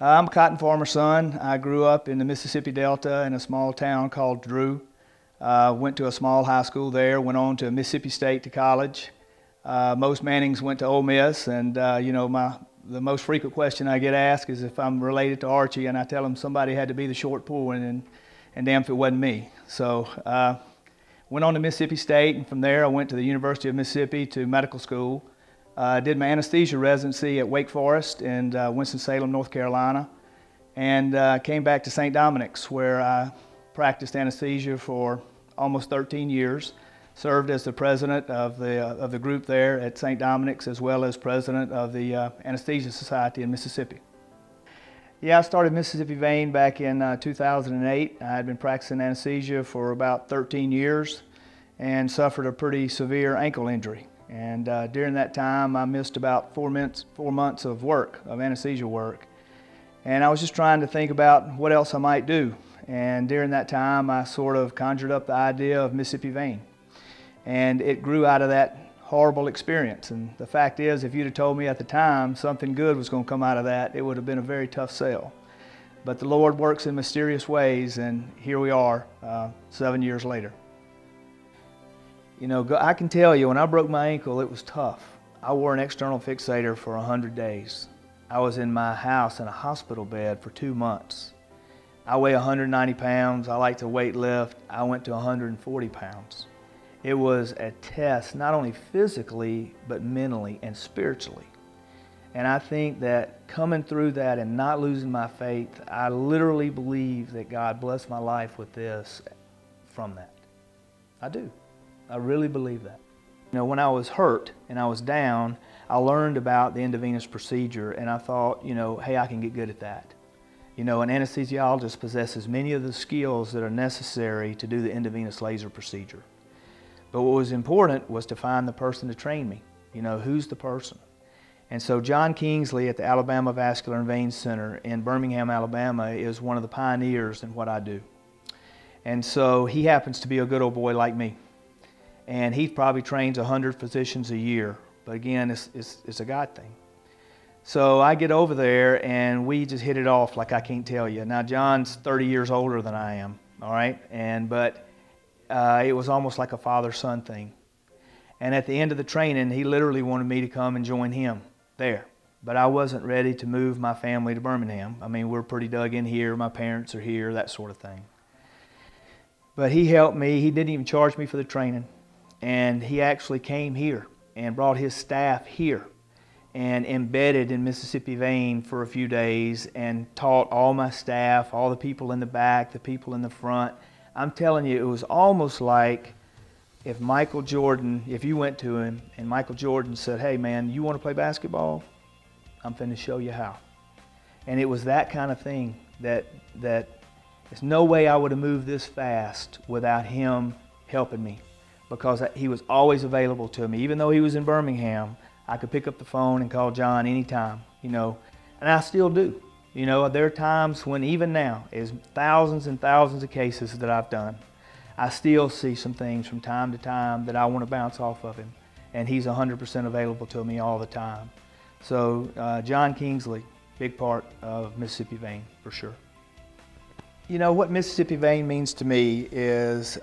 I'm a cotton farmer's son. I grew up in the Mississippi Delta in a small town called Drew. Went to a small high school there, went on to Mississippi State to college. Most Mannings went to Ole Miss, and the most frequent question I get asked is if I'm related to Archie, and I tell them somebody had to be the short pool one, and damn if it wasn't me. So went on to Mississippi State, and from there I went to the University of Mississippi to medical school. Did my anesthesia residency at Wake Forest in Winston-Salem, North Carolina, and came back to St. Dominic's, where I practiced anesthesia for almost 13 years. Served as the president of the group there at St. Dominic's, as well as president of the Anesthesia Society in Mississippi. Yeah, I started Mississippi Vein back in 2008. I had been practicing anesthesia for about 13 years and suffered a pretty severe ankle injury. And during that time, I missed about 4 months of work, of anesthesia work. And I was just trying to think about what else I might do. And during that time, I sort of conjured up the idea of Mississippi Vein. And it grew out of that horrible experience. And the fact is, if you'd have told me at the time something good was going to come out of that, it would have been a very tough sell. But the Lord works in mysterious ways, and here we are 7 years later. You know, I can tell you, when I broke my ankle, it was tough. I wore an external fixator for 100 days. I was in my house in a hospital bed for 2 months. I weigh 190 pounds. I like to weight lift. I went to 140 pounds. It was a test, not only physically, but mentally and spiritually. And I think that coming through that and not losing my faith, I literally believe that God blessed my life with this from that. I do. I really believe that. You know, when I was hurt and I was down, I learned about the intravenous procedure, and I thought, you know, hey, I can get good at that. You know, an anesthesiologist possesses many of the skills that are necessary to do the intravenous laser procedure. But what was important was to find the person to train me. You know, who's the person? And so John Kingsley at the Alabama Vascular and Vein Center in Birmingham, Alabama is one of the pioneers in what I do. And so he happens to be a good old boy like me. And he probably trains 100 physicians a year. But again, it's a God thing. So I get over there and we just hit it off like I can't tell you. Now John's 30 years older than I am, all right? But it was almost like a father-son thing. And at the end of the training, he literally wanted me to come and join him there. But I wasn't ready to move my family to Birmingham. I mean, we're pretty dug in here. My parents are here, that sort of thing. But he helped me. He didn't even charge me for the training. And he actually came here and brought his staff here and embedded in Mississippi Vein for a few days and taught all my staff, all the people in the back, the people in the front. I'm telling you, it was almost like if Michael Jordan, if you went to him and Michael Jordan said, hey man, you want to play basketball? I'm finna show you how. And it was that kind of thing that there's no way I would have moved this fast without him helping me, because he was always available to me. Even though he was in Birmingham, I could pick up the phone and call John anytime, you know, and I still do. You know, there are times when even now, is thousands and thousands of cases that I've done, I still see some things from time to time that I want to bounce off of him, and he's 100% available to me all the time. So John Kingsley, big part of Mississippi Vein for sure. You know, what Mississippi Vein means to me is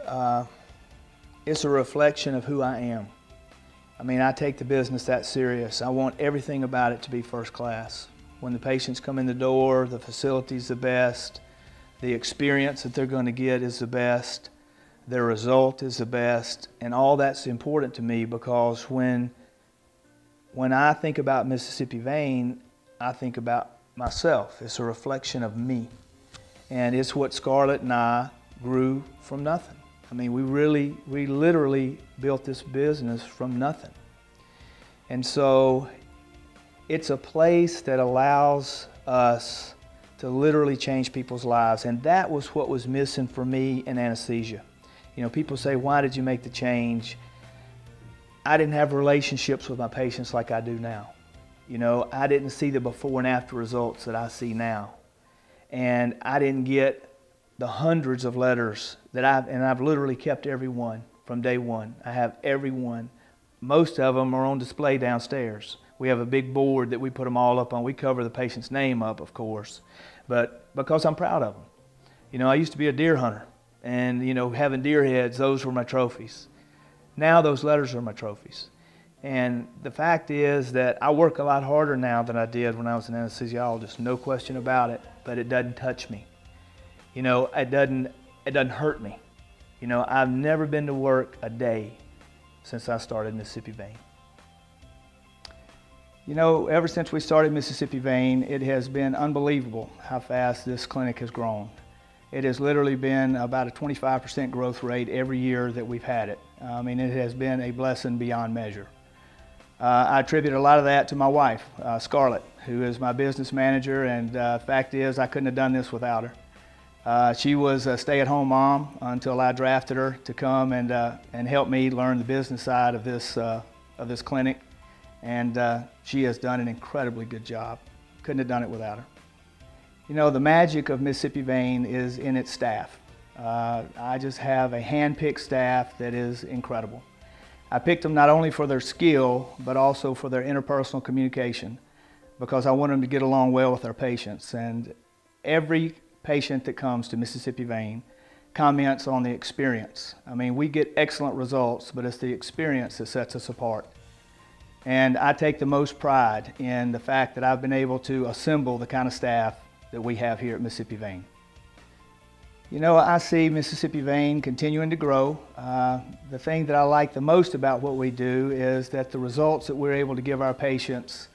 it's a reflection of who I am. I mean, I take the business that serious. I want everything about it to be first class. When the patients come in the door, the facility's the best, the experience that they're going to get is the best, their result is the best, and all that's important to me, because when I think about Mississippi Vein, I think about myself. It's a reflection of me. And it's what Scarlett and I grew from nothing. I mean, we literally built this business from nothing. And so it's a place that allows us to literally change people's lives. And that was what was missing for me in anesthesia. You know, people say, why did you make the change? I didn't have relationships with my patients like I do now. You know, I didn't see the before and after results that I see now. And I didn't get the hundreds of letters that I've literally kept every one from day one. I have every one. Most of them are on display downstairs. We have a big board that we put them all up on. We cover the patient's name up, of course, but because I'm proud of them. You know, I used to be a deer hunter, and, you know, having deer heads, those were my trophies. Now those letters are my trophies. And the fact is that I work a lot harder now than I did when I was an anesthesiologist, no question about it, but it doesn't touch me. You know, it doesn't hurt me. You know, I've never been to work a day since I started Mississippi Vein. You know, ever since we started Mississippi Vein, it has been unbelievable how fast this clinic has grown. It has literally been about a 25% growth rate every year that we've had it. I mean, it has been a blessing beyond measure. I attribute a lot of that to my wife, Scarlett, who is my business manager, and fact is I couldn't have done this without her. She was a stay-at-home mom until I drafted her to come and help me learn the business side of this clinic, and she has done an incredibly good job. Couldn't have done it without her. You know, the magic of Mississippi Vein is in its staff. I just have a hand-picked staff that is incredible. I picked them not only for their skill, but also for their interpersonal communication, because I want them to get along well with their patients. And every patient that comes to Mississippi Vein comments on the experience. I mean, we get excellent results, but it's the experience that sets us apart. And I take the most pride in the fact that I've been able to assemble the kind of staff that we have here at Mississippi Vein. You know, I see Mississippi Vein continuing to grow. The thing that I like the most about what we do is that the results that we're able to give our patients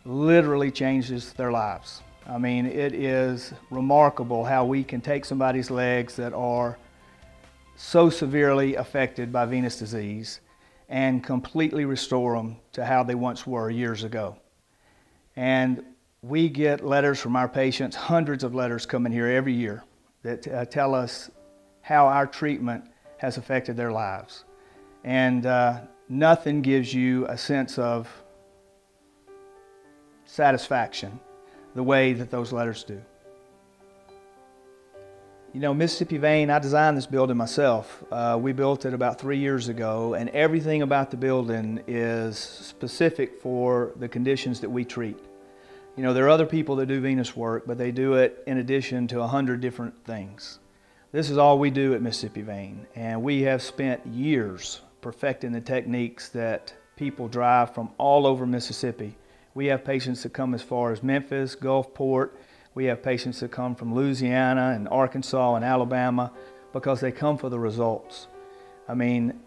literally changes their lives. I mean, it is remarkable how we can take somebody's legs that are so severely affected by venous disease and completely restore them to how they once were years ago. And we get letters from our patients, hundreds of letters coming here every year, that tell us how our treatment has affected their lives. And nothing gives you a sense of satisfaction the way that those letters do. You know, Mississippi Vein, I designed this building myself. We built it about 3 years ago, and everything about the building is specific for the conditions that we treat. You know, there are other people that do venous work, but they do it in addition to 100 different things. This is all we do at Mississippi Vein, and we have spent years perfecting the techniques that people drive from all over Mississippi. We have patients that come as far as Memphis, Gulfport. We have patients that come from Louisiana and Arkansas and Alabama because they come for the results. I mean,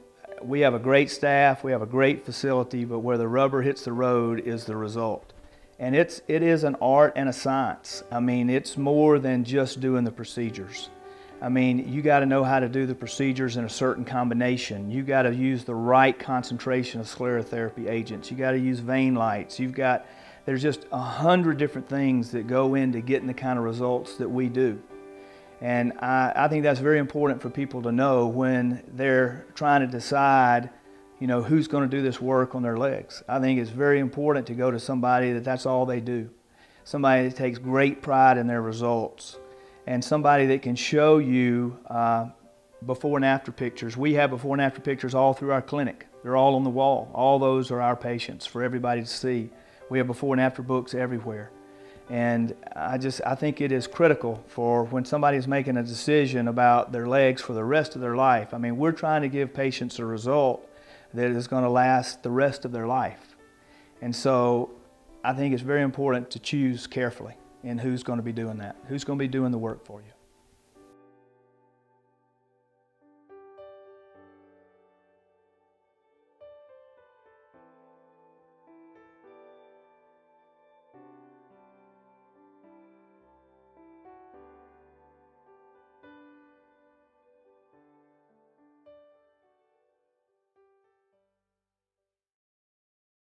we have a great staff, we have a great facility, but where the rubber hits the road is the result. And it is an art and a science. I mean, it's more than just doing the procedures. I mean, you got to know how to do the procedures in a certain combination. You got to use the right concentration of sclerotherapy agents. You got to use vein lights. There's just 100 different things that go into getting the kind of results that we do. And I think that's very important for people to know when they're trying to decide, you know, who's going to do this work on their legs. I think it's very important to go to somebody that's all they do. Somebody that takes great pride in their results, and somebody that can show you before and after pictures. We have before and after pictures all through our clinic. They're all on the wall. All those are our patients for everybody to see. We have before and after books everywhere. And I think it is critical for when somebody is making a decision about their legs for the rest of their life. I mean, we're trying to give patients a result that is going to last the rest of their life. And so I think it's very important to choose carefully in who's going to be doing that, who's going to be doing the work for you.